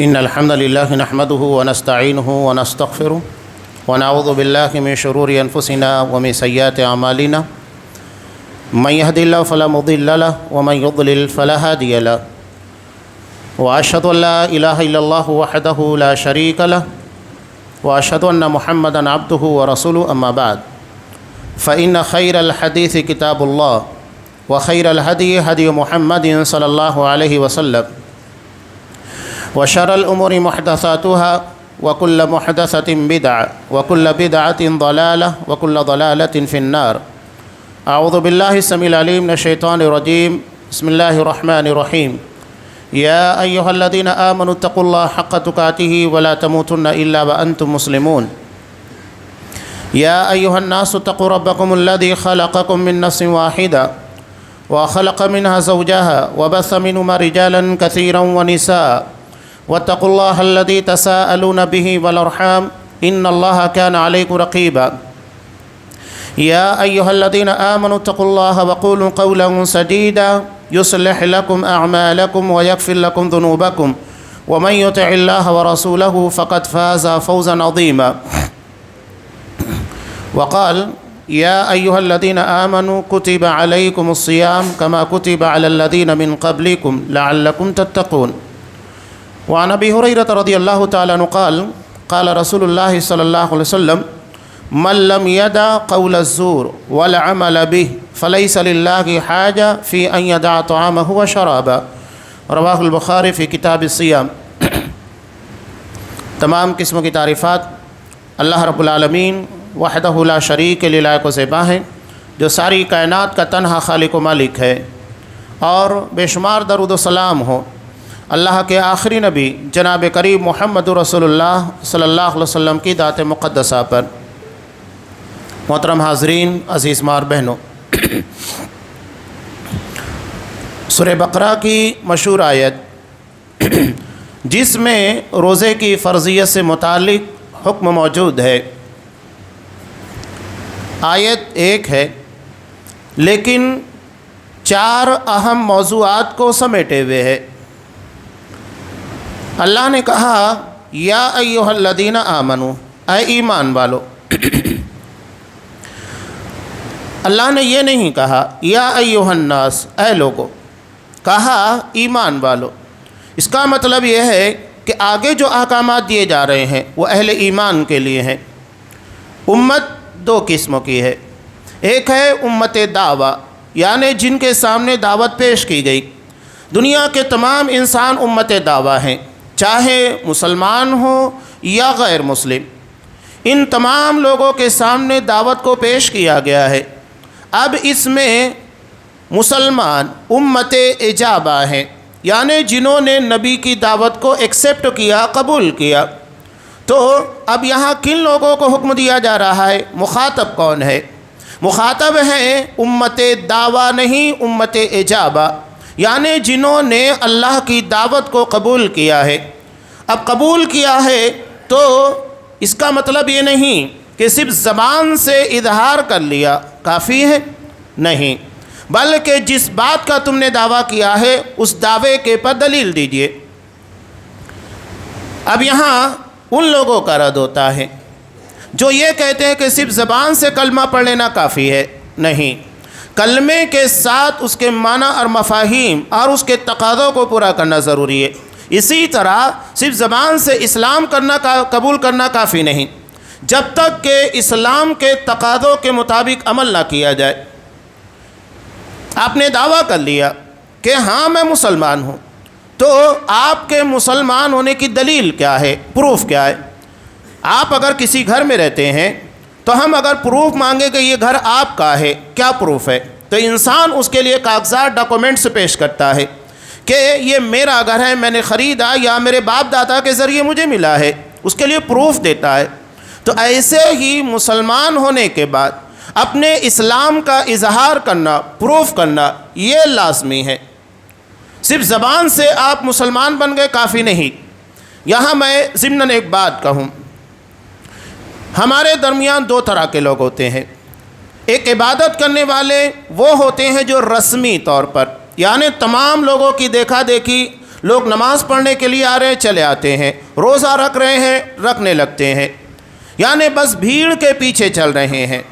إن الحمد لله نحمده ونستعينه ونستغفره ونعوذ بالله من شرور أنفسنا ومن سيئات أعمالنا من يهد الله فلا مضل له ومن يضلل فلا هادي له وأشهد أن لا إله إلا الله وحده لا شريك له وأشهد أن محمدا عبده ورسوله أما بعد فإن خير الحديث كتاب الله وخير الهدي هدي محمد صلى الله عليه وسلم وشر الأمور محدثاتها وكل محدثة بدعة وكل بدعة ضلالة وكل ضلالة في النار. أعوذ بالله السميع العليم من الشيطان الرجيم. بسم الله الرحمن الرحيم. يا أيها الذين آمنوا اتقوا الله حق تقاته ولا تموتن إلا وأنتم مسلمون. يا أيها الناس اتقوا ربكم الذي خلقكم من نفس واحدة وخلق منها زوجها وبث منهما رجالا كثيرا ونساء واتقوا الله الذي تساءلون به والأرحام إن الله كان عليكم رقيبا. يا أيها الذين آمنوا اتقوا الله وقولوا قولا سديدا يصلح لكم أعمالكم ويغفر لكم ذنوبكم ومن يطع الله ورسوله فقد فاز فوزا عظيما. وقال يا أيها الذين آمنوا كتب عليكم الصيام كما كتب على الذين من قبلكم لعلكم تتقون. وعن أبي هريرة رضي الله تعالى عنه قال قال رسول الله صلى الله عليه وسلم من لم يدع قول الزور والعمل به فليس لله حاجة في أن يدع طعامه وشرابه. رواه البخاری فی کتاب الصیام. تمام قسم کی تعریفات اللہ رب العالمین وحدہ لا شریک کے لائق و زیبا ہیں، جو ساری کائنات کا تنہا خالق و مالک ہے، اور بے شمار درود و سلام ہو اللہ کے آخری نبی جناب کریم محمد رسول اللہ صلی اللہ علیہ وسلم کی ذات مقدسہ پر. محترم حاضرین، عزیز ماں اور بہنوں، سورہ بقرہ کی مشہور آیت جس میں روزے کی فرضیت سے متعلق حکم موجود ہے، آیت ایک ہے لیکن 4 اہم موضوعات کو سمیٹے ہوئے ہے. اللہ نے کہا یا ایھا الذین آمنو، اے ایمان والو. اللہ نے یہ نہیں کہا یا ایھا الناس، اے لوگو، کہا ایمان والو. اس کا مطلب یہ ہے کہ آگے جو احکامات دیے جا رہے ہیں وہ اہل ایمان کے لیے ہیں. امت 2 قسموں کی ہے. ایک ہے امت دعویٰ، یعنی جن کے سامنے دعوت پیش کی گئی. دنیا کے تمام انسان امت دعویٰ ہیں، چاہے مسلمان ہوں یا غیر مسلم. ان تمام لوگوں کے سامنے دعوت کو پیش کیا گیا ہے. اب اس میں مسلمان امت اجابہ ہیں، یعنی جنہوں نے نبی کی دعوت کو ایکسیپٹ کیا، قبول کیا. تو اب یہاں کن لوگوں کو حکم دیا جا رہا ہے؟ مخاطب کون ہے؟ مخاطب ہیں امت دعویٰ نہیں، امت اجابہ، یعنی جنہوں نے اللہ کی دعوت کو قبول کیا ہے. اب قبول کیا ہے تو اس کا مطلب یہ نہیں کہ صرف زبان سے اظہار کر لیا کافی ہے، نہیں، بلکہ جس بات کا تم نے دعویٰ کیا ہے اس دعوے کے پر دلیل دیجئے. اب یہاں ان لوگوں کا رد ہوتا ہے جو یہ کہتے ہیں کہ صرف زبان سے کلمہ پڑھ لینا کافی ہے. نہیں، کلمے کے ساتھ اس کے معنی اور مفاہیم اور اس کے تقاضوں کو پورا کرنا ضروری ہے. اسی طرح صرف زبان سے اسلام قبول کرنا کافی نہیں جب تک کہ اسلام کے تقاضوں کے مطابق عمل نہ کیا جائے. آپ نے دعویٰ کر لیا کہ ہاں میں مسلمان ہوں، تو آپ کے مسلمان ہونے کی دلیل کیا ہے؟ پروف کیا ہے؟ آپ اگر کسی گھر میں رہتے ہیں تو ہم اگر پروف مانگیں کہ یہ گھر آپ کا ہے، کیا پروف ہے؟ تو انسان اس کے لیے کاغذات، ڈاکومنٹس پیش کرتا ہے کہ یہ میرا گھر ہے، میں نے خریدا یا میرے باپ دادا کے ذریعے مجھے ملا ہے، اس کے لیے پروف دیتا ہے. تو ایسے ہی مسلمان ہونے کے بعد اپنے اسلام کا اظہار کرنا، پروف کرنا، یہ لازمی ہے. صرف زبان سے آپ مسلمان بن گئے کافی نہیں. یہاں میں ضمناً ایک بات کہوں، ہمارے درمیان 2 طرح کے لوگ ہوتے ہیں. ایک عبادت کرنے والے وہ ہوتے ہیں جو رسمی طور پر، یعنی تمام لوگوں کی دیکھا دیکھی، لوگ نماز پڑھنے کے لیے آ رہے ہیں چلے آتے ہیں، روزہ رکھ رہے ہیں رکھنے لگتے ہیں، یعنی بس بھیڑ کے پیچھے چل رہے ہیں۔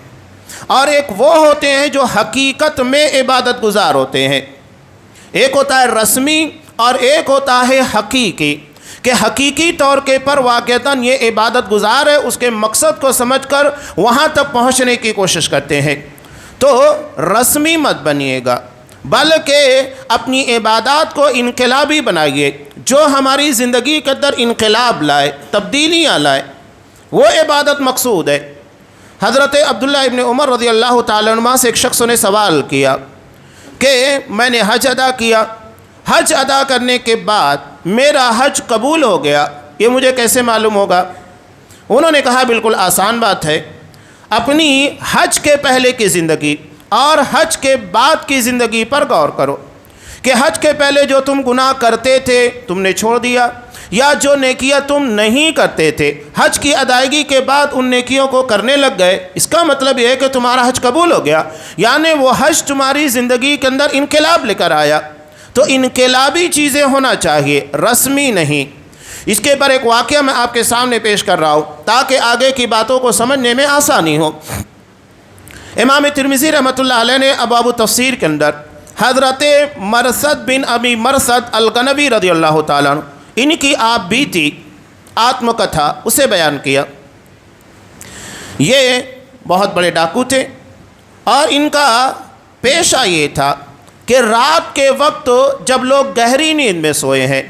اور ایک وہ ہوتے ہیں جو حقیقت میں عبادت گزار ہوتے ہیں، ایک ہوتا ہے رسمی اور ایک ہوتا ہے حقیقی، کہ حقیقی طور کے پر واقعتاً یہ عبادت گزار ہے، اس کے مقصد کو سمجھ کر وہاں تک پہنچنے کی کوشش کرتے ہیں۔ تو رسمی مت بنیے گا، بلکہ اپنی عبادات کو انقلابی بنائیے، جو ہماری زندگی کے اندر انقلاب لائے، تبدیلیاں لائے، وہ عبادت مقصود ہے۔ حضرت عبداللہ ابن عمر رضی اللہ تعالیٰ عنہ سے ایک شخص نے سوال کیا کہ میں نے حج ادا کیا، حج ادا کرنے کے بعد میرا حج قبول ہو گیا، یہ مجھے کیسے معلوم ہوگا؟ انہوں نے کہا بالکل آسان بات ہے، اپنی حج کے پہلے کی زندگی اور حج کے بعد کی زندگی پر غور کرو کہ حج کے پہلے جو تم گناہ کرتے تھے تم نے چھوڑ دیا، یا جو نیکیاں تم نہیں کرتے تھے حج کی ادائیگی کے بعد ان نیکیوں کو کرنے لگ گئے، اس کا مطلب یہ ہے کہ تمہارا حج قبول ہو گیا، یعنی وہ حج تمہاری زندگی کے اندر انقلاب لے کر آیا۔ تو انقلابی چیزیں ہونا چاہیے، رسمی نہیں۔ اس کے پر ایک واقعہ میں آپ کے سامنے پیش کر رہا ہوں تاکہ آگے کی باتوں کو سمجھنے میں آسانی ہو۔ امام ترمذی رحمۃ اللہ علیہ نے ابواب تفسیر کے اندر حضرت مرثد بن ابی مرثد الغنوی رضی اللہ تعالیٰ عنہ، ان کی آپ بیتی آتم کتھا اسے بیان کیا۔ یہ بہت بڑے ڈاکو تھے اور ان کا پیشہ یہ تھا کہ رات کے وقت جب لوگ گہری نیند میں سوئے ہیں،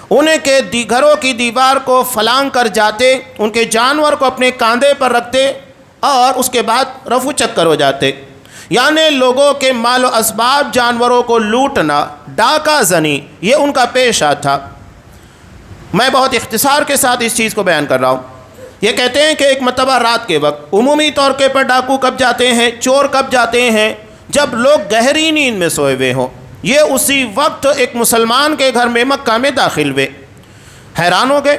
انہیں کے گھروں کی دیوار کو پھلانگ کر جاتے، ان کے جانور کو اپنے کاندھے پر رکھتے اور اس کے بعد رفو چکر ہو جاتے، یعنی لوگوں کے مال و اسباب جانوروں کو لوٹنا، ڈاکہ زنی، یہ ان کا پیشہ تھا۔ میں بہت اختصار کے ساتھ اس چیز کو بیان کر رہا ہوں۔ یہ کہتے ہیں کہ ایک مرتبہ رات کے وقت عمومی طور کے پر ڈاکو کب جاتے ہیں، چور کب جاتے ہیں، جب لوگ گہری نیند میں سوئے ہوئے ہوں۔ یہ اسی وقت ایک مسلمان کے گھر میں مکہ میں داخل ہوئے، حیران ہو گئے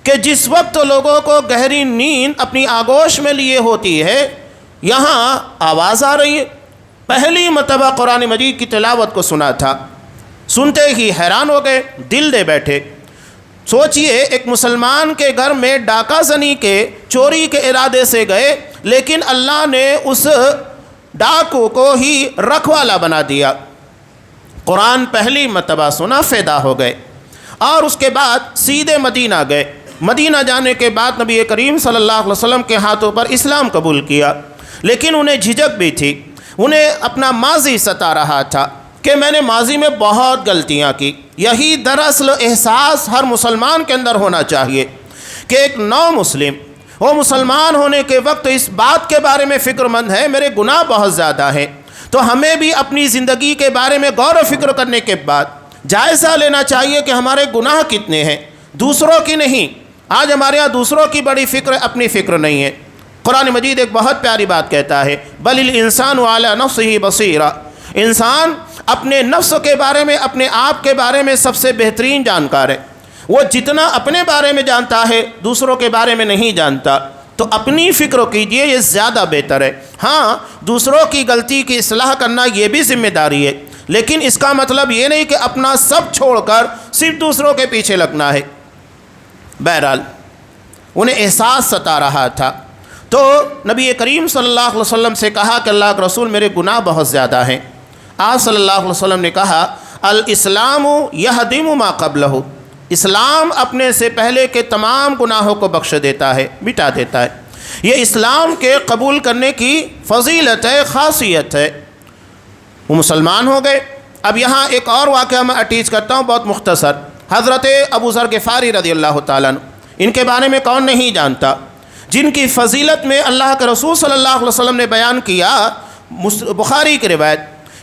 کہ جس وقت لوگوں کو گہری نیند اپنی آغوش میں لیے ہوتی ہے، یہاں آواز آ رہی ہے۔ پہلی مرتبہ قرآن مجید کی تلاوت کو سنا تھا، سنتے ہی حیران ہو گئے، دل دے بیٹھے۔ سوچئے ایک مسلمان کے گھر میں ڈاکہ زنی کے چوری کے ارادے سے گئے، لیکن اللہ نے اس ڈاکو کو ہی رکھوالا بنا دیا۔ قرآن پہلی مرتبہ سنا، فیدا ہو گئے اور اس کے بعد سیدھے مدینہ گئے۔ مدینہ جانے کے بعد نبی کریم صلی اللہ علیہ وسلم کے ہاتھوں پر اسلام قبول کیا، لیکن انہیں جھجک بھی تھی، انہیں اپنا ماضی ستا رہا تھا کہ میں نے ماضی میں بہت غلطیاں کی۔ یہی دراصل احساس ہر مسلمان کے اندر ہونا چاہیے کہ ایک نو مسلم وہ مسلمان ہونے کے وقت اس بات کے بارے میں فکر مند ہے میرے گناہ بہت زیادہ ہیں، تو ہمیں بھی اپنی زندگی کے بارے میں غور و فکر کرنے کے بعد جائزہ لینا چاہیے کہ ہمارے گناہ کتنے ہیں، دوسروں کی نہیں۔ آج ہمارے ہاں دوسروں کی بڑی فکر، اپنی فکر نہیں ہے۔ قرآن مجید ایک بہت پیاری بات کہتا ہے، بل الانسان علی نفسہ بصیرہ، انسان اپنے نفس کے بارے میں، اپنے آپ کے بارے میں سب سے بہترین جانکار ہے۔ وہ جتنا اپنے بارے میں جانتا ہے دوسروں کے بارے میں نہیں جانتا، تو اپنی فکر کیجئے، یہ زیادہ بہتر ہے۔ ہاں، دوسروں کی غلطی کی اصلاح کرنا یہ بھی ذمہ داری ہے، لیکن اس کا مطلب یہ نہیں کہ اپنا سب چھوڑ کر صرف دوسروں کے پیچھے لگنا ہے۔ بہرحال انہیں احساس ستا رہا تھا، تو نبی کریم صلی اللہ علیہ وسلم سے کہا کہ اللہ کے رسول میرے گناہ بہت زیادہ ہیں۔ آپ صلی اللہ علیہ وسلم نے کہا الاسلام یہدم ما قبلہ، اسلام اپنے سے پہلے کے تمام گناہوں کو بخش دیتا ہے، مٹا دیتا ہے۔ یہ اسلام کے قبول کرنے کی فضیلت ہے، خاصیت ہے۔ وہ مسلمان ہو گئے۔ اب یہاں ایک اور واقعہ میں اٹیچ کرتا ہوں، بہت مختصر۔ حضرت ابو ذر غفاری رضی اللہ تعالیٰ عنہ، ان کے بارے میں کون نہیں جانتا، جن کی فضیلت میں اللہ کے رسول صلی اللہ علیہ وسلم نے بیان کیا، بخاری کی روایت،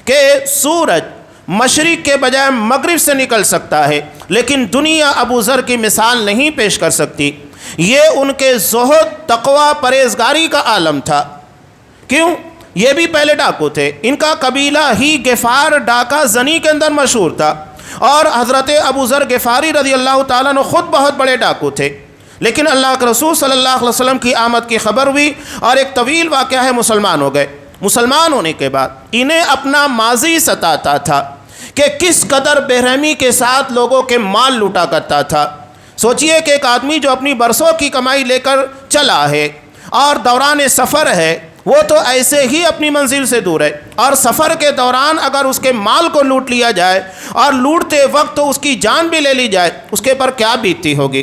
کہ سورج مشرق کے بجائے مغرب سے نکل سکتا ہے، لیکن دنیا ابو ذر کی مثال نہیں پیش کر سکتی۔ یہ ان کے زہد، تقوی، پرہیزگاری کا عالم تھا۔ کیوں؟ یہ بھی پہلے ڈاکو تھے، ان کا قبیلہ ہی غفار ڈاکہ زنی کے اندر مشہور تھا، اور حضرت ابو ذر غفاری رضی اللہ تعالیٰ عنہ خود بہت بڑے ڈاکو تھے، لیکن اللہ کے رسول صلی اللہ علیہ وسلم کی آمد کی خبر ہوئی اور ایک طویل واقعہ ہے، مسلمان ہو گئے۔ مسلمان ہونے کے بعد انہیں اپنا ماضی ستاتا تھا کہ کس قدر بے رحمی کے ساتھ لوگوں کے مال لوٹا کرتا تھا۔ سوچئے کہ ایک آدمی جو اپنی برسوں کی کمائی لے کر چلا ہے اور دوران سفر ہے، وہ تو ایسے ہی اپنی منزل سے دور ہے، اور سفر کے دوران اگر اس کے مال کو لوٹ لیا جائے اور لوٹتے وقت تو اس کی جان بھی لے لی جائے، اس کے پر کیا بیتتی ہوگی۔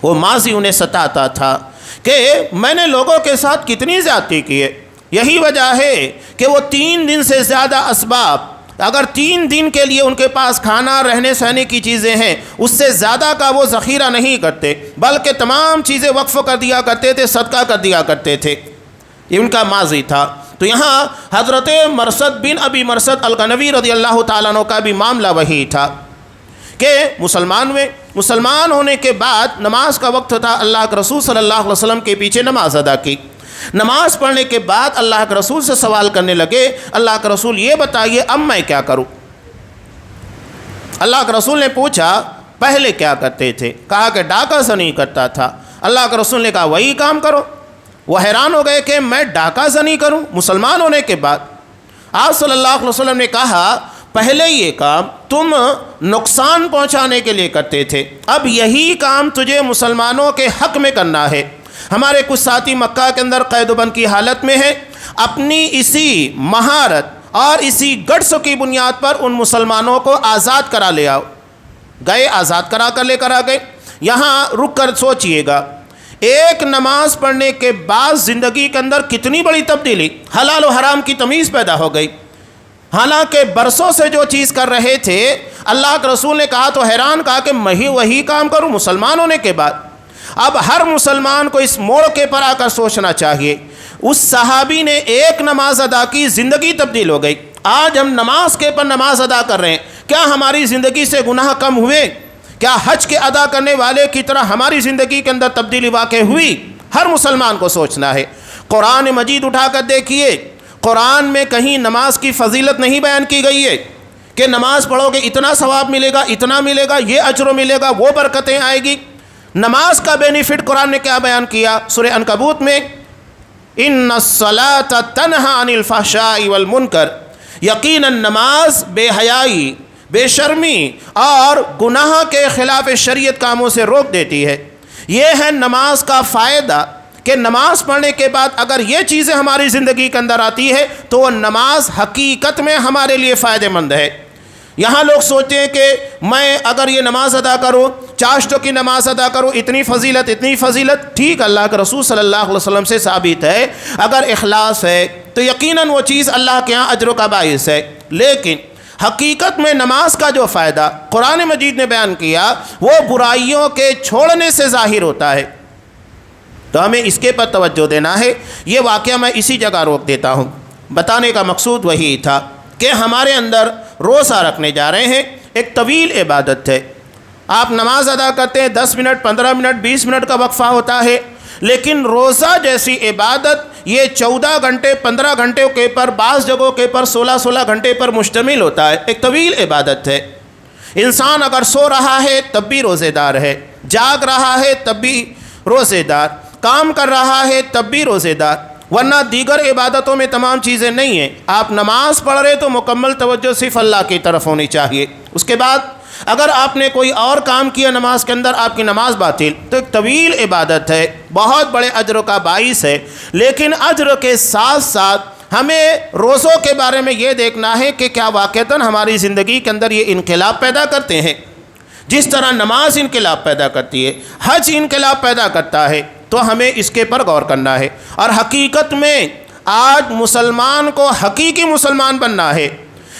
وہ ماضی انہیں ستاتا تھا کہ میں نے لوگوں کے ساتھ کتنی زیادتی کی ہے۔ یہی وجہ ہے کہ وہ 3 دن سے زیادہ اسباب، اگر 3 دن کے لیے ان کے پاس کھانا رہنے سہنے کی چیزیں ہیں، اس سے زیادہ کا وہ ذخیرہ نہیں کرتے، بلکہ تمام چیزیں وقف کر دیا کرتے تھے، صدقہ کر دیا کرتے تھے۔ یہ ان کا ماضی تھا۔ تو یہاں حضرت مرثد بن ابی مرثد الغنوی رضی اللہ تعالیٰ عنہ کا بھی معاملہ وہی تھا کہ مسلمان ہونے کے بعد نماز کا وقت تھا، اللہ کے رسول صلی اللہ علیہ وسلم کے پیچھے نماز ادا کی۔ نماز پڑھنے کے بعد اللہ کے رسول سے سوال کرنے لگے، اللہ کے رسول یہ بتائیے اب میں کیا کروں۔ اللہ کے رسول نے پوچھا پہلے کیا کرتے تھے؟ کہا کہ ڈاکہ زنی کرتا تھا۔ اللہ کے رسول نے کہا وہی کام کرو۔ وہ حیران ہو گئے کہ میں ڈاکہ زنی کروں مسلمان ہونے کے بعد؟ آپ صلی اللہ علیہ وسلم نے کہا پہلے یہ کام تم نقصان پہنچانے کے لیے کرتے تھے، اب یہی کام تجھے مسلمانوں کے حق میں کرنا ہے۔ ہمارے کچھ ساتھی مکہ کے اندر قید و بند کی حالت میں ہیں، اپنی اسی مہارت اور اسی گٹس کی بنیاد پر ان مسلمانوں کو آزاد کرا لے آؤ۔ گئے، آزاد کرا کر لے کر آ گئے۔ یہاں رک کر سوچئے گا، ایک نماز پڑھنے کے بعد زندگی کے اندر کتنی بڑی تبدیلی، حلال و حرام کی تمیز پیدا ہو گئی۔ حالانکہ برسوں سے جو چیز کر رہے تھے، اللہ کے رسول نے کہا تو حیران، کہا کہ میں وہی کام کروں مسلمان ہونے کے بعد۔ اب ہر مسلمان کو اس موڑ پر آ کر سوچنا چاہیے۔ اس صحابی نے ایک نماز ادا کی، زندگی تبدیل ہو گئی۔ آج ہم نماز کے پر نماز ادا کر رہے ہیں، کیا ہماری زندگی سے گناہ کم ہوئے؟ کیا حج کے ادا کرنے والے کی طرح ہماری زندگی کے اندر تبدیلی واقع ہوئی؟ ہر مسلمان کو سوچنا ہے۔ قرآن مجید اٹھا کر دیکھیے، قرآن میں کہیں نماز کی فضیلت نہیں بیان کی گئی ہے کہ نماز پڑھو گے اتنا ثواب ملے گا، اتنا ملے گا، یہ اجر ملے گا، وہ برکتیں آئے گی۔ نماز کا بینیفٹ قرآن نے کیا بیان کیا؟ سورہ عنکبوت میں ان الصلاۃ تنہی عن الفحشاء والمنکر، یقیناً نماز بے حیائی، بے شرمی اور گناہ کے خلاف شریعت کاموں سے روک دیتی ہے۔ یہ ہے نماز کا فائدہ کہ نماز پڑھنے کے بعد اگر یہ چیزیں ہماری زندگی کے اندر آتی ہے تو وہ نماز حقیقت میں ہمارے لیے فائدہ مند ہے۔ یہاں لوگ سوچتے ہیں کہ میں اگر یہ نماز ادا کروں، چاشتوں کی نماز ادا کروں، اتنی فضیلت اتنی فضیلت، ٹھیک اللہ کے رسول صلی اللہ علیہ وسلم سے ثابت ہے، اگر اخلاص ہے تو یقیناً وہ چیز اللہ کے ہاں اجر کا باعث ہے۔ لیکن حقیقت میں نماز کا جو فائدہ قرآن مجید نے بیان کیا وہ برائیوں کے چھوڑنے سے ظاہر ہوتا ہے۔ تو ہمیں اس کے پر توجہ دینا ہے۔ یہ واقعہ میں اسی جگہ روک دیتا ہوں، بتانے کا مقصود وہی تھا کہ ہمارے اندر روزہ رکھنے جا رہے ہیں، ایک طویل عبادت ہے۔ آپ نماز ادا کرتے ہیں، 10 منٹ 15 منٹ 20 منٹ کا وقفہ ہوتا ہے، لیکن روزہ جیسی عبادت یہ 14 گھنٹے 15 گھنٹے کے پر، بعض جگہوں کے پر 16 گھنٹے پر مشتمل ہوتا ہے، ایک طویل عبادت ہے۔ انسان اگر سو رہا ہے تب بھی روزے دار ہے، جاگ رہا ہے تب بھی روزے دار، کام کر رہا ہے تب بھی روزے دار، ورنہ دیگر عبادتوں میں تمام چیزیں نہیں ہیں۔ آپ نماز پڑھ رہے تو مکمل توجہ صرف اللہ کی طرف ہونی چاہیے۔ اس کے بعد اگر آپ نے کوئی اور کام کیا نماز کے اندر، آپ کی نماز باطل۔ تو ایک طویل عبادت ہے، بہت بڑے اجر کا باعث ہے، لیکن اجر کے ساتھ ساتھ ہمیں روزوں کے بارے میں یہ دیکھنا ہے کہ کیا واقعتاً ہماری زندگی کے اندر یہ انقلاب پیدا کرتے ہیں۔ جس طرح نماز انقلاب پیدا کرتی ہے، حج انقلاب پیدا کرتا ہے، تو ہمیں اس کے پر غور کرنا ہے۔ اور حقیقت میں آج مسلمان کو حقیقی مسلمان بننا ہے۔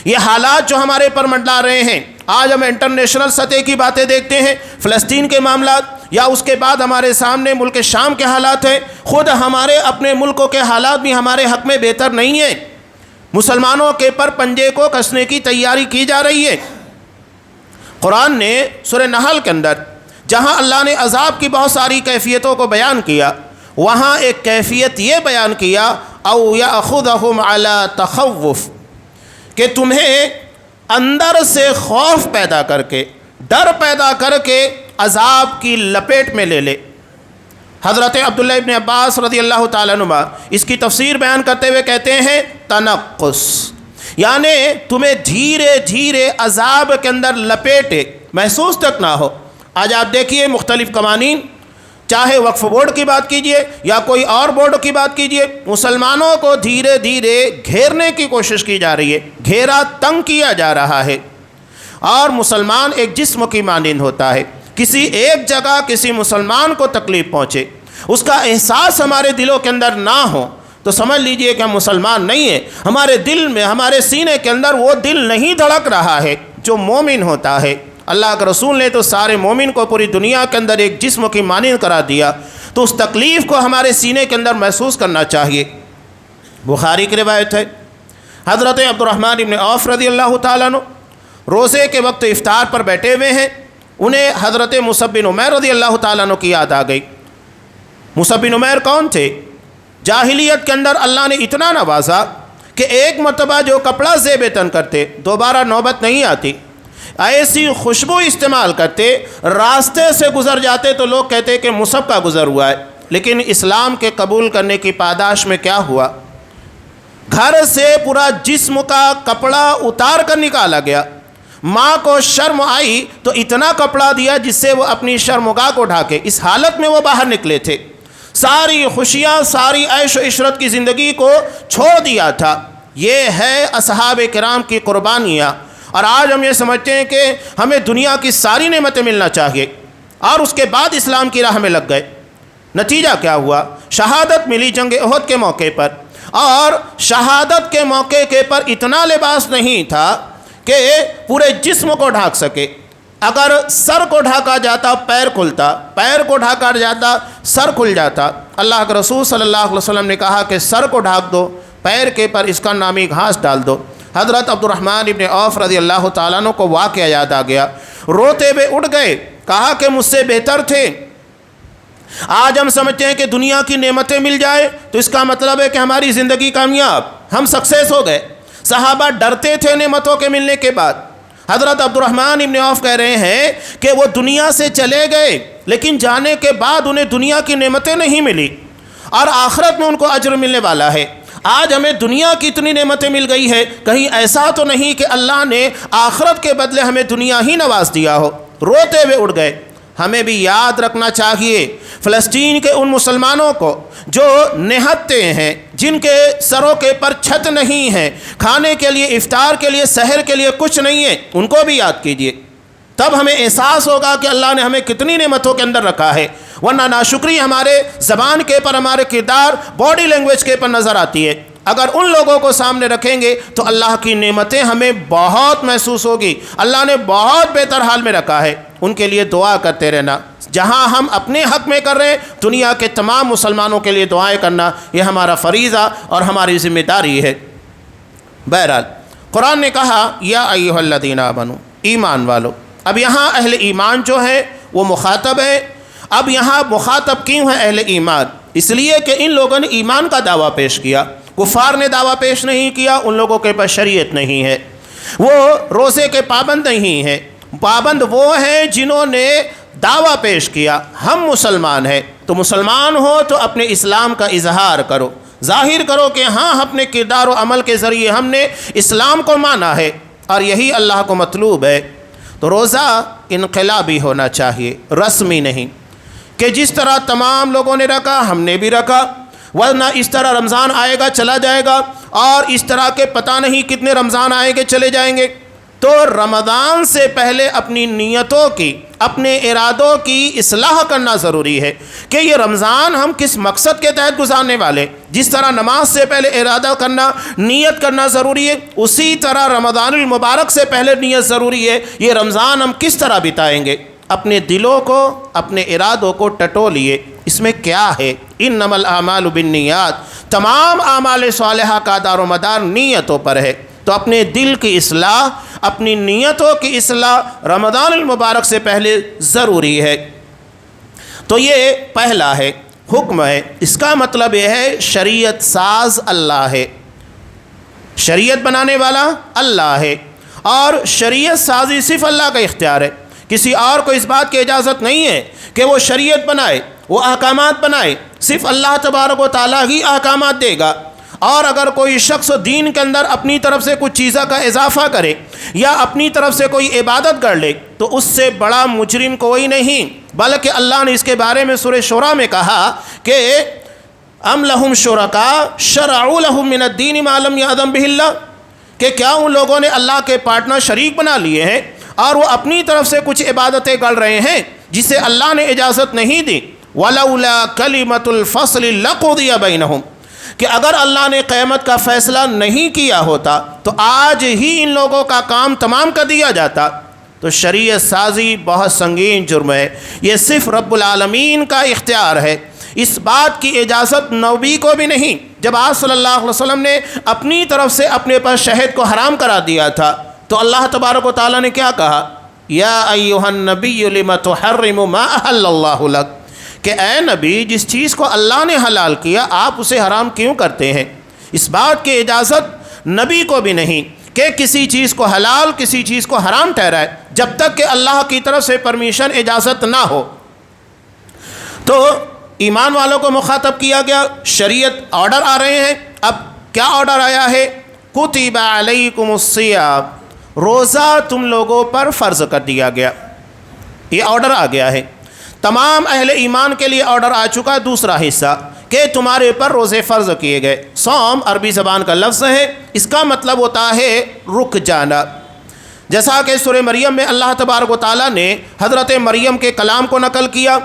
یہ حالات جو ہمارے پر منڈلا رہے ہیں، آج ہم انٹرنیشنل سطح کی باتیں دیکھتے ہیں، فلسطین کے معاملات، یا اس کے بعد ہمارے سامنے ملک شام کے حالات ہیں، خود ہمارے اپنے ملکوں کے حالات بھی ہمارے حق میں بہتر نہیں ہیں۔ مسلمانوں کے پر پنجے کو کسنے کی تیاری کی جا رہی ہے۔ قرآن نے سورہ نحل کے اندر جہاں اللہ نے عذاب کی بہت ساری کیفیتوں کو بیان کیا، وہاں ایک کیفیت یہ بیان کیا او یاخذہم علی تخوف، کہ تمہیں اندر سے خوف پیدا کر کے، ڈر پیدا کر کے عذاب کی لپیٹ میں لے لے۔ حضرت عبداللہ ابن عباس رضی اللہ تعالیٰ عنہ اس کی تفسیر بیان کرتے ہوئے کہتے ہیں تنقص، یعنی تمہیں دھیرے دھیرے عذاب کے اندر لپیٹے، محسوس تک نہ ہو۔ آج آپ دیکھیے مختلف قوانین، چاہے وقف بورڈ کی بات کیجئے یا کوئی اور بورڈ کی بات کیجئے، مسلمانوں کو دھیرے دھیرے گھیرنے کی کوشش کی جا رہی ہے، گھیرا تنگ کیا جا رہا ہے۔ اور مسلمان ایک جسم کی مانند ہوتا ہے، کسی ایک جگہ کسی مسلمان کو تکلیف پہنچے، اس کا احساس ہمارے دلوں کے اندر نہ ہو تو سمجھ لیجئے کہ ہم مسلمان نہیں ہیں۔ ہمارے دل میں، ہمارے سینے کے اندر وہ دل نہیں دھڑک رہا ہے جو مومن ہوتا ہے۔ اللہ کے رسول نے تو سارے مومن کو پوری دنیا کے اندر ایک جسم کی مانند قرار دیا، تو اس تکلیف کو ہمارے سینے کے اندر محسوس کرنا چاہیے۔ بخاری کی روایت ہے، حضرت عبد الرحمن ابن عوف رضی اللہ تعالیٰ عنہ روزے کے وقت افطار پر بیٹھے ہوئے ہیں، انہیں حضرت مصعب بن عمیر رضی اللہ تعالیٰ عنہ کی یاد آ گئی۔ مصعب بن عمیر کون تھے؟ جاہلیت کے اندر اللہ نے اتنا نوازا کہ ایک مرتبہ جو کپڑا زیب تن کرتے دوبارہ نوبت نہیں آتی، ایسی خوشبو استعمال کرتے، راستے سے گزر جاتے تو لوگ کہتے کہ مصعب کا گزر ہوا ہے۔ لیکن اسلام کے قبول کرنے کی پاداش میں کیا ہوا؟ گھر سے پورا جسم کا کپڑا اتار کر نکالا گیا۔ ماں کو شرم آئی تو اتنا کپڑا دیا جس سے وہ اپنی شرمگاہ کو ڈھانکے، اس حالت میں وہ باہر نکلے تھے۔ ساری خوشیاں، ساری عیش و عشرت کی زندگی کو چھوڑ دیا تھا۔ یہ ہے اصحاب کرام کی قربانیاں۔ اور آج ہم یہ سمجھتے ہیں کہ ہمیں دنیا کی ساری نعمتیں ملنا چاہیے اور اس کے بعد اسلام کی راہ میں لگ گئے۔ نتیجہ کیا ہوا؟ شہادت ملی جنگ احد کے موقع پر، اور شہادت کے موقع کے پر اتنا لباس نہیں تھا کہ پورے جسم کو ڈھانک سکے۔ اگر سر کو ڈھانکا جاتا پیر کھلتا، پیر کو ڈھانکا جاتا سر کھل جاتا۔ اللہ کے رسول صلی اللہ علیہ وسلم نے کہا کہ سر کو ڈھانک دو، پیر کے پر اس کا نامی گھاس ڈال دو۔ حضرت عبد الرحمن ابن عوف رضی اللہ تعالیٰ عنہ کو واقعہ یاد آ گیا، روتے ہوئے اٹھ گئے، کہا کہ مجھ سے بہتر تھے۔ آج ہم سمجھتے ہیں کہ دنیا کی نعمتیں مل جائے تو اس کا مطلب ہے کہ ہماری زندگی کامیاب، ہم سکسیس ہو گئے۔ صحابہ ڈرتے تھے نعمتوں کے ملنے کے بعد۔ حضرت عبد الرحمن ابن عوف کہہ رہے ہیں کہ وہ دنیا سے چلے گئے، لیکن جانے کے بعد انہیں دنیا کی نعمتیں نہیں ملی، اور آخرت میں ان کو اجر ملنے والا ہے۔ آج ہمیں دنیا کی اتنی نعمتیں مل گئی ہے، کہیں ایسا تو نہیں کہ اللہ نے آخرت کے بدلے ہمیں دنیا ہی نواز دیا ہو؟ روتے ہوئے اٹھ گئے۔ ہمیں بھی یاد رکھنا چاہیے فلسطین کے ان مسلمانوں کو جو نہتے ہیں، جن کے سروں کے پر چھت نہیں ہے، کھانے کے لیے، افطار کے لیے، سحر کے لیے کچھ نہیں ہے، ان کو بھی یاد کیجیے۔ تب ہمیں احساس ہوگا کہ اللہ نے ہمیں کتنی نعمتوں کے اندر رکھا ہے، ورنہ ناشکری ہمارے زبان کے پر، ہمارے کردار، باڈی لینگویج کے پر نظر آتی ہے۔ اگر ان لوگوں کو سامنے رکھیں گے تو اللہ کی نعمتیں ہمیں بہت محسوس ہوگی، اللہ نے بہت بہتر حال میں رکھا ہے۔ ان کے لیے دعا کرتے رہنا، جہاں ہم اپنے حق میں کر رہے ہیں، دنیا کے تمام مسلمانوں کے لیے دعائیں کرنا، یہ ہمارا فریضہ اور ہماری ذمہ داری ہے۔ بہرحال قرآن نے کہا یا ایھا الذین آمنوا، ایمان والو۔ اب یہاں اہل ایمان جو ہے وہ مخاطب ہے۔ اب یہاں مخاطب کیوں ہے اہل ایمان؟ اس لیے کہ ان لوگوں نے ایمان کا دعویٰ پیش کیا، کفار نے دعویٰ پیش نہیں کیا، ان لوگوں کے پاس شریعت نہیں ہے، وہ روزے کے پابند نہیں ہیں۔ پابند وہ ہیں جنہوں نے دعویٰ پیش کیا ہم مسلمان ہیں۔ تو مسلمان ہو تو اپنے اسلام کا اظہار کرو، ظاہر کرو کہ ہاں اپنے کردار و عمل کے ذریعے ہم نے اسلام کو مانا ہے، اور یہی اللہ کو مطلوب ہے۔ تو روزہ انقلابی ہونا چاہیے، رسمی نہیں کہ جس طرح تمام لوگوں نے رکھا ہم نے بھی رکھا، ورنہ اس طرح رمضان آئے گا چلا جائے گا، اور اس طرح کے پتہ نہیں کتنے رمضان آئیں گے چلے جائیں گے۔ تو رمضان سے پہلے اپنی نیتوں کی، اپنے ارادوں کی اصلاح کرنا ضروری ہے کہ یہ رمضان ہم کس مقصد کے تحت گزارنے والے۔ جس طرح نماز سے پہلے ارادہ کرنا، نیت کرنا ضروری ہے، اسی طرح رمضان المبارک سے پہلے نیت ضروری ہے، یہ رمضان ہم کس طرح بتائیں گے۔ اپنے دلوں کو، اپنے ارادوں کو ٹٹولیے، اس میں کیا ہے؟ انما الاعمال بالنیات، تمام اعمال صالحہ کا دار و مدار نیتوں پر ہے۔ تو اپنے دل کی اصلاح، اپنی نیتوں کی اصلاح رمضان المبارک سے پہلے ضروری ہے۔ تو یہ پہلا ہے، حکم ہے۔ اس کا مطلب یہ ہے شریعت ساز اللہ ہے، شریعت بنانے والا اللہ ہے، اور شریعت سازی صرف اللہ کا اختیار ہے۔ کسی اور کو اس بات کی اجازت نہیں ہے کہ وہ شریعت بنائے، وہ احکامات بنائے، صرف اللہ تبارک و تعالیٰ ہی احکامات دے گا۔ اور اگر کوئی شخص دین کے اندر اپنی طرف سے کچھ چیزوں کا اضافہ کرے یا اپنی طرف سے کوئی عبادت کر لے تو اس سے بڑا مجرم کوئی نہیں، بلکہ اللہ نے اس کے بارے میں سورہ شورى میں کہا کہ ام لہم شرکاء شرعوا لہم من الدین ما لم یأذن بہ اللہ، کہ کیا ان لوگوں نے اللہ کے پارٹنر شریک بنا لیے ہیں اور وہ اپنی طرف سے کچھ عبادتیں کر رہے ہیں جسے اللہ نے اجازت نہیں دی۔ وَلَوْلَا كَلِمَةُ الْفَصْلِ لَقُضِيَ بَيْنَهُمْ، کہ اگر اللہ نے قیامت کا فیصلہ نہیں کیا ہوتا تو آج ہی ان لوگوں کا کام تمام کر دیا جاتا۔ تو شریعت سازی بہت سنگین جرم ہے، یہ صرف رب العالمین کا اختیار ہے، اس بات کی اجازت نبی کو بھی نہیں۔ جب آپ صلی اللہ علیہ وسلم نے اپنی طرف سے اپنے پر شہد کو حرام کرا دیا تھا تو اللہ تبارک و تعالیٰ نے کیا کہا؟ یا ایھا النبی لم تحرم ما احل اللہ لک، کہ اے نبی جس چیز کو اللہ نے حلال کیا آپ اسے حرام کیوں کرتے ہیں؟ اس بات کی اجازت نبی کو بھی نہیں کہ کسی چیز کو حلال کسی چیز کو حرام ٹھہرائے جب تک کہ اللہ کی طرف سے پرمیشن اجازت نہ ہو۔ تو ایمان والوں کو مخاطب کیا گیا، شریعت آرڈر آ رہے ہیں۔ اب کیا آرڈر آیا ہے؟ کتب علیکم الصیام، روزہ تم لوگوں پر فرض کر دیا گیا، یہ آرڈر آ گیا ہے۔ تمام اہل ایمان کے لیے آرڈر آ چکا ہے دوسرا حصہ کہ تمہارے پر روزے فرض کیے گئے۔ صوم عربی زبان کا لفظ ہے، اس کا مطلب ہوتا ہے رک جانا، جیسا کہ سورہ مریم میں اللہ تبارک و تعالیٰ نے حضرت مریم کے کلام کو نقل کیا۔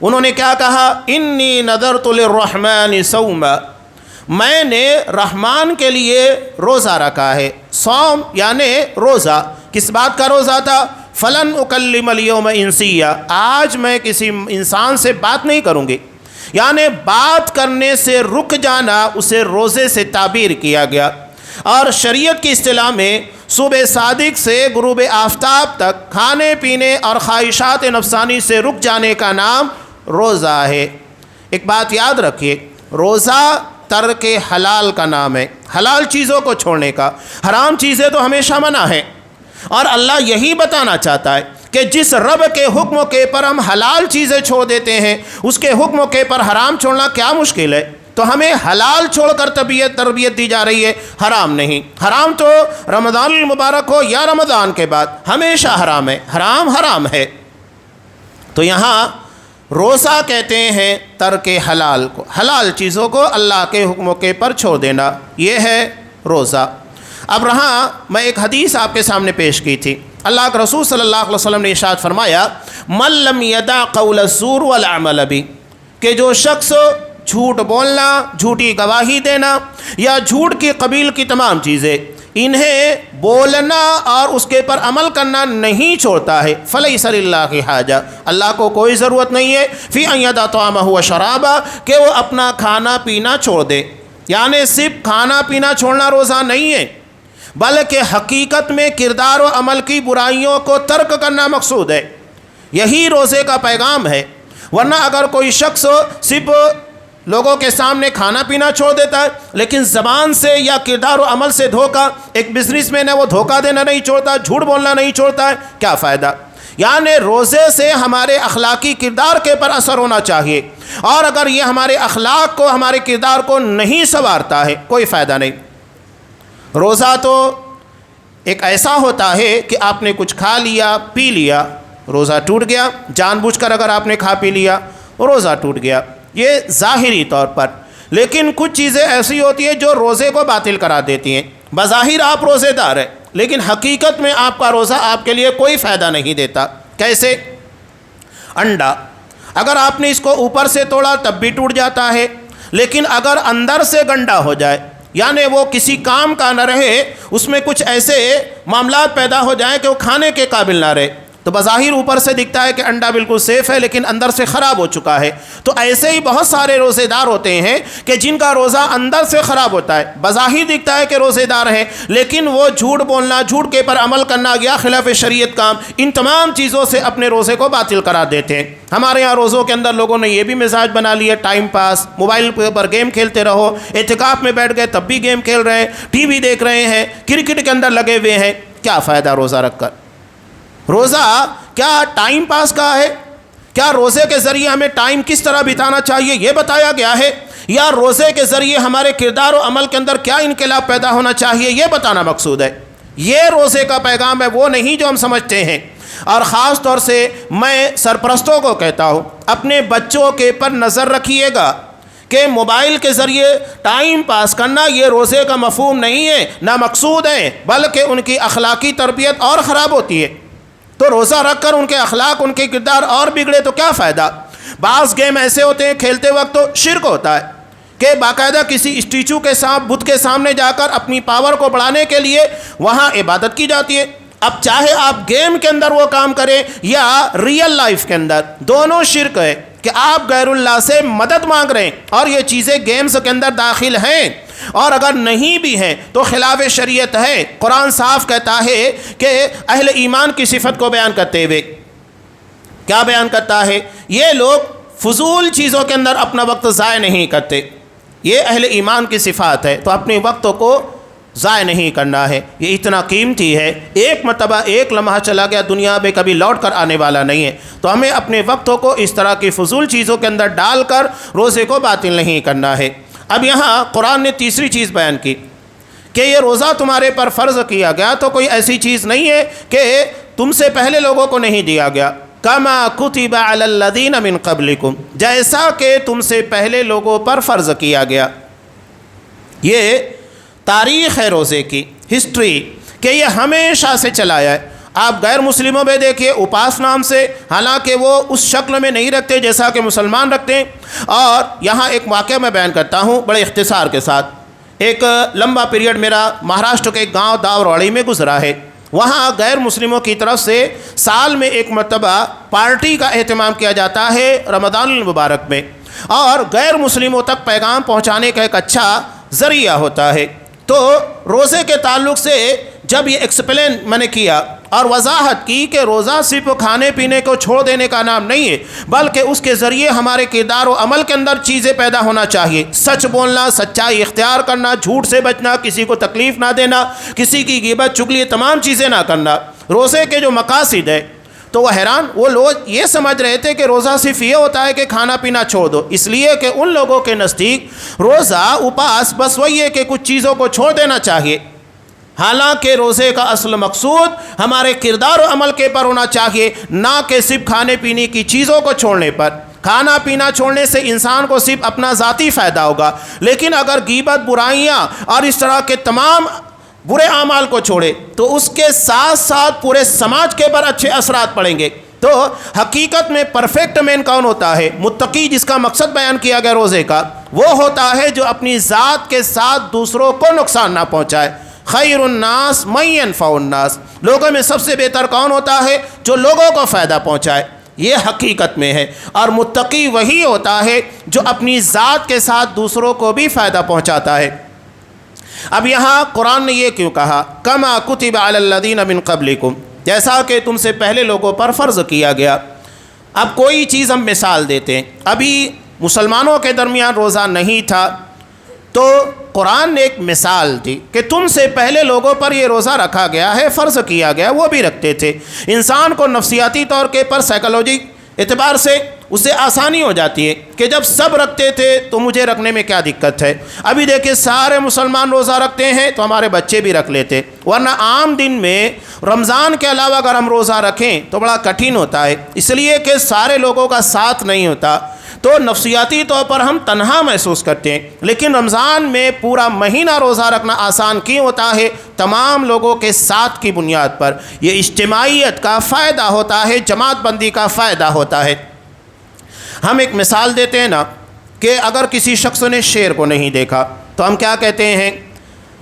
انہوں نے کیا کہا؟ انی نذرت للرحمن صوما، میں نے رحمان کے لیے روزہ رکھا ہے۔ صوم یعنی روزہ، کس بات کا روزہ تھا؟ فلن اکلم اليوم انسیا، آج میں کسی انسان سے بات نہیں کروں گی، یعنی بات کرنے سے رک جانا اسے روزے سے تعبیر کیا گیا۔ اور شریعت کی اصطلاح میں صبح صادق سے غروب آفتاب تک کھانے پینے اور خواہشات نفسانی سے رک جانے کا نام روزہ ہے۔ ایک بات یاد رکھیے، روزہ ترک حلال کا نام ہے، حلال چیزوں کو چھوڑنے کا۔ حرام چیزیں تو ہمیشہ منع ہیں، اور اللہ یہی بتانا چاہتا ہے کہ جس رب کے حکم کے پر ہم حلال چیزیں چھوڑ دیتے ہیں اس کے حکم کے پر حرام چھوڑنا کیا مشکل ہے؟ تو ہمیں حلال چھوڑ کر تربیت دی جا رہی ہے، حرام نہیں۔ حرام تو رمضان المبارک ہو یا رمضان کے بعد ہمیشہ حرام ہے، حرام حرام ہے۔ تو یہاں روزہ کہتے ہیں ترک حلال کو، حلال چیزوں کو اللہ کے حکموں کے پر چھوڑ دینا، یہ ہے روزہ۔ اب رہا میں ایک حدیث آپ کے سامنے پیش کی تھی، اللہ کے رسول صلی اللہ علیہ وسلم نے ارشاد فرمایا من لم یدع قول الزور والعمل به، کہ جو شخص جھوٹ بولنا، جھوٹی گواہی دینا یا جھوٹ کی قبیل کی تمام چیزیں انہیں بولنا اور اس کے پر عمل کرنا نہیں چھوڑتا ہے، فلیس للہ حاجہ، اللہ کو کوئی ضرورت نہیں ہے فی ان یدع طعامہ وشرابہ، کہ وہ اپنا کھانا پینا چھوڑ دے۔ یعنی صرف کھانا پینا چھوڑنا روزہ نہیں ہے، بلکہ حقیقت میں کردار و عمل کی برائیوں کو ترک کرنا مقصود ہے، یہی روزے کا پیغام ہے۔ ورنہ اگر کوئی شخص صرف لوگوں کے سامنے کھانا پینا چھوڑ دیتا ہے لیکن زبان سے یا کردار و عمل سے دھوکہ، ایک بزنس مین ہے وہ دھوکہ دینا نہیں چھوڑتا، جھوٹ بولنا نہیں چھوڑتا ہے، کیا فائدہ؟ یعنی روزے سے ہمارے اخلاقی کردار کے پر اثر ہونا چاہیے، اور اگر یہ ہمارے اخلاق کو ہمارے کردار کو نہیں سنوارتا ہے کوئی فائدہ نہیں۔ روزہ تو ایک ایسا ہوتا ہے کہ آپ نے کچھ کھا لیا پی لیا، روزہ ٹوٹ گیا، جان بوجھ کر اگر آپ نے کھا پی لیا روزہ ٹوٹ گیا، یہ ظاہری طور پر۔ لیکن کچھ چیزیں ایسی ہوتی ہیں جو روزے کو باطل کرا دیتی ہیں، بظاہر آپ روزے دار ہیں لیکن حقیقت میں آپ کا روزہ آپ کے لیے کوئی فائدہ نہیں دیتا۔ کیسے؟ انڈا، اگر آپ نے اس کو اوپر سے توڑا تب بھی ٹوٹ جاتا ہے، لیکن اگر اندر سے گنڈا ہو جائے یعنی وہ کسی کام کا نہ رہے، اس میں کچھ ایسے معاملات پیدا ہو جائیں کہ وہ کھانے کے قابل نہ رہے، تو بظاہر اوپر سے دکھتا ہے کہ انڈا بالکل سیف ہے لیکن اندر سے خراب ہو چکا ہے۔ تو ایسے ہی بہت سارے روزے دار ہوتے ہیں کہ جن کا روزہ اندر سے خراب ہوتا ہے، بظاہر دکھتا ہے کہ روزے دار ہے لیکن وہ جھوٹ بولنا، جھوٹ کے پر عمل کرنا یا خلاف شریعت کام، ان تمام چیزوں سے اپنے روزے کو باطل کرا دیتے ہیں۔ ہمارے یہاں روزوں کے اندر لوگوں نے یہ بھی مزاج بنا لیا، ٹائم پاس، موبائل پر گیم کھیلتے رہو، اعتکاف میں بیٹھ گئے تب بھی گیم کھیل رہے ہیں، ٹی وی دیکھ رہے ہیں، کرکٹ کے اندر لگے ہوئے ہیں، کیا فائدہ روزہ رکھ کر؟ روزہ کیا ٹائم پاس کا ہے؟ کیا روزے کے ذریعے ہمیں ٹائم کس طرح بتانا چاہیے یہ بتایا گیا ہے، یا روزے کے ذریعے ہمارے کردار و عمل کے اندر کیا انقلاب پیدا ہونا چاہیے یہ بتانا مقصود ہے؟ یہ روزے کا پیغام ہے، وہ نہیں جو ہم سمجھتے ہیں۔ اور خاص طور سے میں سرپرستوں کو کہتا ہوں، اپنے بچوں کے پر نظر رکھیے گا کہ موبائل کے ذریعے ٹائم پاس کرنا یہ روزے کا مفہوم نہیں ہے، نہ مقصود ہے، بلکہ ان کی اخلاقی تربیت اور خراب ہوتی ہے۔ تو روزہ رکھ کر ان کے اخلاق، ان کے کردار اور بگڑے تو کیا فائدہ؟ بعض گیم ایسے ہوتے ہیں کھیلتے وقت تو شرک ہوتا ہے کہ باقاعدہ کسی اسٹیچو کے ساتھ بت کے سامنے جا کر اپنی پاور کو بڑھانے کے لیے وہاں عبادت کی جاتی ہے۔ اب چاہے آپ گیم کے اندر وہ کام کریں یا ریئل لائف کے اندر، دونوں شرک ہے کہ آپ غیر اللہ سے مدد مانگ رہے ہیں، اور یہ چیزیں گیمز کے اندر داخل ہیں، اور اگر نہیں بھی ہیں تو خلاف شریعت ہے۔ قرآن صاف کہتا ہے کہ اہل ایمان کی صفت کو بیان کرتے ہوئے کیا بیان کرتا ہے؟ یہ لوگ فضول چیزوں کے اندر اپنا وقت ضائع نہیں کرتے، یہ اہل ایمان کی صفات ہے۔ تو اپنے وقت کو ضائع نہیں کرنا ہے، یہ اتنا قیمتی ہے، ایک مرتبہ ایک لمحہ چلا گیا دنیا میں کبھی لوٹ کر آنے والا نہیں ہے۔ تو ہمیں اپنے وقتوں کو اس طرح کی فضول چیزوں کے اندر ڈال کر روزے کو باطل نہیں کرنا ہے۔ اب یہاں قرآن نے تیسری چیز بیان کی کہ یہ روزہ تمہارے پر فرض کیا گیا تو کوئی ایسی چیز نہیں ہے کہ تم سے پہلے لوگوں کو نہیں دیا گیا۔ کما کتب علی الذین من قبلکم، جیسا کہ تم سے پہلے لوگوں پر فرض کیا گیا۔ یہ تاریخ ہے روزے کی، ہسٹری، کہ یہ ہمیشہ سے چلایا ہے۔ آپ غیر مسلموں میں دیکھیے اپاس نام سے، حالانکہ وہ اس شکل میں نہیں رکھتے جیسا کہ مسلمان رکھتے ہیں۔ اور یہاں ایک واقعہ میں بیان کرتا ہوں بڑے اختصار کے ساتھ۔ ایک لمبا پیریڈ میرا مہاراشٹر کے ایک گاؤں داوروڑی میں گزرا ہے۔ وہاں غیر مسلموں کی طرف سے سال میں ایک مرتبہ پارٹی کا اہتمام کیا جاتا ہے رمضان المبارک میں، اور غیر مسلموں تک پیغام پہنچانے کا ایک اچھا ذریعہ ہوتا ہے۔ تو روزے کے تعلق سے جب یہ ایکسپلین میں نے کیا اور وضاحت کی کہ روزہ صرف کھانے پینے کو چھوڑ دینے کا نام نہیں ہے، بلکہ اس کے ذریعے ہمارے کردار و عمل کے اندر چیزیں پیدا ہونا چاہیے، سچ بولنا، سچائی اختیار کرنا، جھوٹ سے بچنا، کسی کو تکلیف نہ دینا، کسی کی غیبت چغلی، تمام چیزیں نہ کرنا، روزے کے جو مقاصد ہے۔ تو وہ حیران، وہ لوگ یہ سمجھ رہے تھے کہ روزہ صرف یہ ہوتا ہے کہ کھانا پینا چھوڑ دو، اس لیے کہ ان لوگوں کے نزدیک روزہ اپاس بس وہی ہے کہ کچھ چیزوں کو چھوڑ دینا چاہیے، حالانکہ روزے کا اصل مقصود ہمارے کردار و عمل کے پر ہونا چاہیے، نہ کہ صرف کھانے پینے کی چیزوں کو چھوڑنے پر۔ کھانا پینا چھوڑنے سے انسان کو صرف اپنا ذاتی فائدہ ہوگا، لیکن اگر غیبت، برائیاں اور اس طرح کے تمام برے اعمال کو چھوڑے تو اس کے ساتھ ساتھ پورے سماج کے پر اچھے اثرات پڑیں گے۔ تو حقیقت میں پرفیکٹ مین کون ہوتا ہے؟ متقی، جس کا مقصد بیان کیا گیا روزے کا، وہ ہوتا ہے جو اپنی ذات کے ساتھ دوسروں کو نقصان نہ پہنچائے۔ خیر الناس من ينفع الناس، لوگوں میں سب سے بہتر کون ہوتا ہے؟ جو لوگوں کو فائدہ پہنچائے، یہ حقیقت میں ہے۔ اور متقی وہی ہوتا ہے جو اپنی ذات کے ساتھ دوسروں کو بھی فائدہ پہنچاتا ہے۔ اب یہاں قرآن نے یہ کیوں کہا کما کتب علی الذین من قبلکم، جیسا کہ تم سے پہلے لوگوں پر فرض کیا گیا۔ اب کوئی چیز ہم مثال دیتے ہیں، ابھی مسلمانوں کے درمیان روزہ نہیں تھا تو قرآن نے ایک مثال دی کہ تم سے پہلے لوگوں پر یہ روزہ رکھا گیا ہے، فرض کیا گیا، وہ بھی رکھتے تھے۔ انسان کو نفسیاتی طور کے پر سائیکالوجی اعتبار سے اسے آسانی ہو جاتی ہے کہ جب سب رکھتے تھے تو مجھے رکھنے میں کیا دقت ہے۔ ابھی دیکھیں سارے مسلمان روزہ رکھتے ہیں تو ہمارے بچے بھی رکھ لیتے، ورنہ عام دن میں رمضان کے علاوہ اگر ہم روزہ رکھیں تو بڑا کٹھن ہوتا ہے، اس لیے کہ سارے لوگوں کا ساتھ نہیں ہوتا، تو نفسیاتی طور پر ہم تنہا محسوس کرتے ہیں۔ لیکن رمضان میں پورا مہینہ روزہ رکھنا آسان کیوں ہوتا ہے؟ تمام لوگوں کے ساتھ کی بنیاد پر یہ اجتماعیت کا فائدہ ہوتا ہے، جماعت بندی کا فائدہ ہوتا ہے۔ ہم ایک مثال دیتے ہیں نا کہ اگر کسی شخص نے شیر کو نہیں دیکھا تو ہم کیا کہتے ہیں؟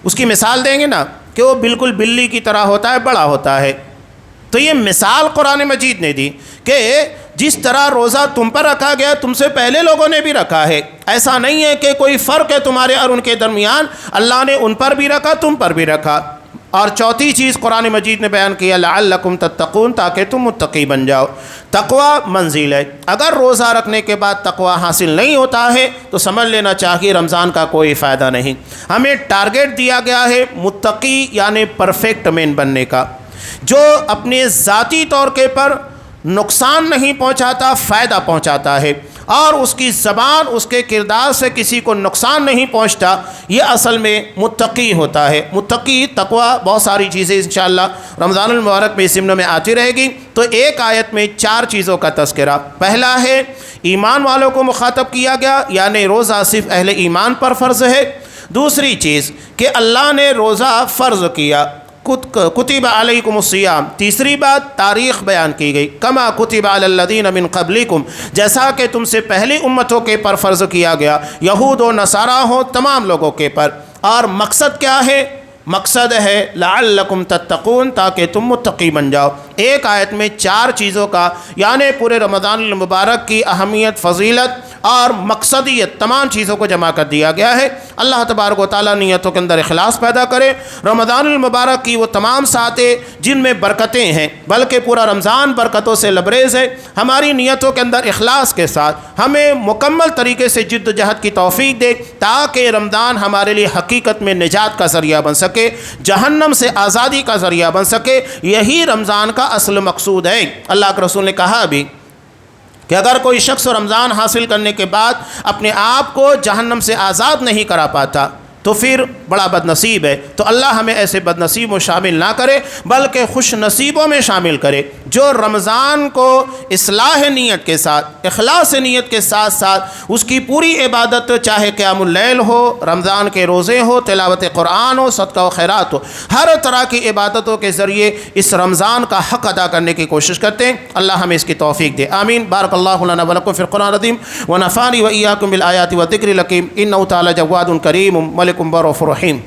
اس کی مثال دیں گے نا کہ وہ بالکل بلی کی طرح ہوتا ہے، بڑا ہوتا ہے۔ تو یہ مثال قرآن مجید نے دی کہ جس طرح روزہ تم پر رکھا گیا تم سے پہلے لوگوں نے بھی رکھا ہے، ایسا نہیں ہے کہ کوئی فرق ہے تمہارے اور ان کے درمیان، اللہ نے ان پر بھی رکھا، تم پر بھی رکھا۔ اور چوتھی چیز قرآن مجید نے بیان کیا لعلکم تتقون، تاکہ تم متقی بن جاؤ۔ تقوی منزل ہے، اگر روزہ رکھنے کے بعد تقوی حاصل نہیں ہوتا ہے تو سمجھ لینا چاہیے رمضان کا کوئی فائدہ نہیں۔ ہمیں ٹارگیٹ دیا گیا ہے متقی یعنی پرفیکٹ مین بننے کا، جو اپنے ذاتی طور کے پر نقصان نہیں پہنچاتا، فائدہ پہنچاتا ہے، اور اس کی زبان اس کے کردار سے کسی کو نقصان نہیں پہنچتا، یہ اصل میں متقی ہوتا ہے۔ متقی، تقوی، بہت ساری چیزیں انشاءاللہ رمضان المبارک میں اس ضمن میں آتی رہے گی۔ تو ایک آیت میں 4 چیزوں کا تذکرہ۔ پہلا ہے ایمان والوں کو مخاطب کیا گیا، یعنی روزہ صرف اہل ایمان پر فرض ہے۔ دوسری چیز کہ اللہ نے روزہ فرض کیا، کتب علیکم الصیام۔ تیسری بات تاریخ بیان کی گئی، کما کتب علی الذین من قبلکم، جیسا کہ تم سے پہلی امتوں کے پر فرض کیا گیا، یہود و نصارہ ہوں، تمام لوگوں کے پر۔ اور مقصد کیا ہے؟ مقصد ہے لعلکم تتقون، تاکہ تم متقی بن جاؤ۔ ایک آیت میں 4 چیزوں کا، یعنی پورے رمضان المبارک کی اہمیت، فضیلت اور مقصدیت، تمام چیزوں کو جمع کر دیا گیا ہے۔ اللہ تبارک و تعالیٰ نیتوں کے اندر اخلاص پیدا کرے۔ رمضان المبارک کی وہ تمام ساعتیں جن میں برکتیں ہیں، بلکہ پورا رمضان برکتوں سے لبریز ہے، ہماری نیتوں کے اندر اخلاص کے ساتھ ہمیں مکمل طریقے سے جد و جہد کی توفیق دے، تاکہ رمضان ہمارے لیے حقیقت میں نجات کا ذریعہ بن سکے، جہنم سے آزادی کا ذریعہ بن سکے۔ یہی رمضان کا اصل مقصود ہے۔ اللہ کے رسول نے کہا بھی کہ اگر کوئی شخص رمضان حاصل کرنے کے بعد اپنے آپ کو جہنم سے آزاد نہیں کرا پاتا تو پھر بڑا بد نصیب ہے۔ تو اللہ ہمیں ایسے بد نصیب میں شامل نہ کرے، بلکہ خوش نصیبوں میں شامل کرے، جو رمضان کو اصلاح نیت کے ساتھ، اخلاص نیت کے ساتھ ساتھ اس کی پوری عبادت، چاہے قیام اللیل ہو، رمضان کے روزے ہو، تلاوت قرآن ہو، صدقہ و خیرات ہو، ہر طرح کی عبادتوں کے ذریعے اس رمضان کا حق ادا کرنے کی کوشش کرتے ہیں۔ اللہ ہمیں اس کی توفیق دے، آمین۔ بارک اللہ لنا ولکم فی القرآن العظیم ونفعنی وإیاکم بالآیات والذکر الحکیم، انہ تعالی جواد کریم ملک بر رحیم۔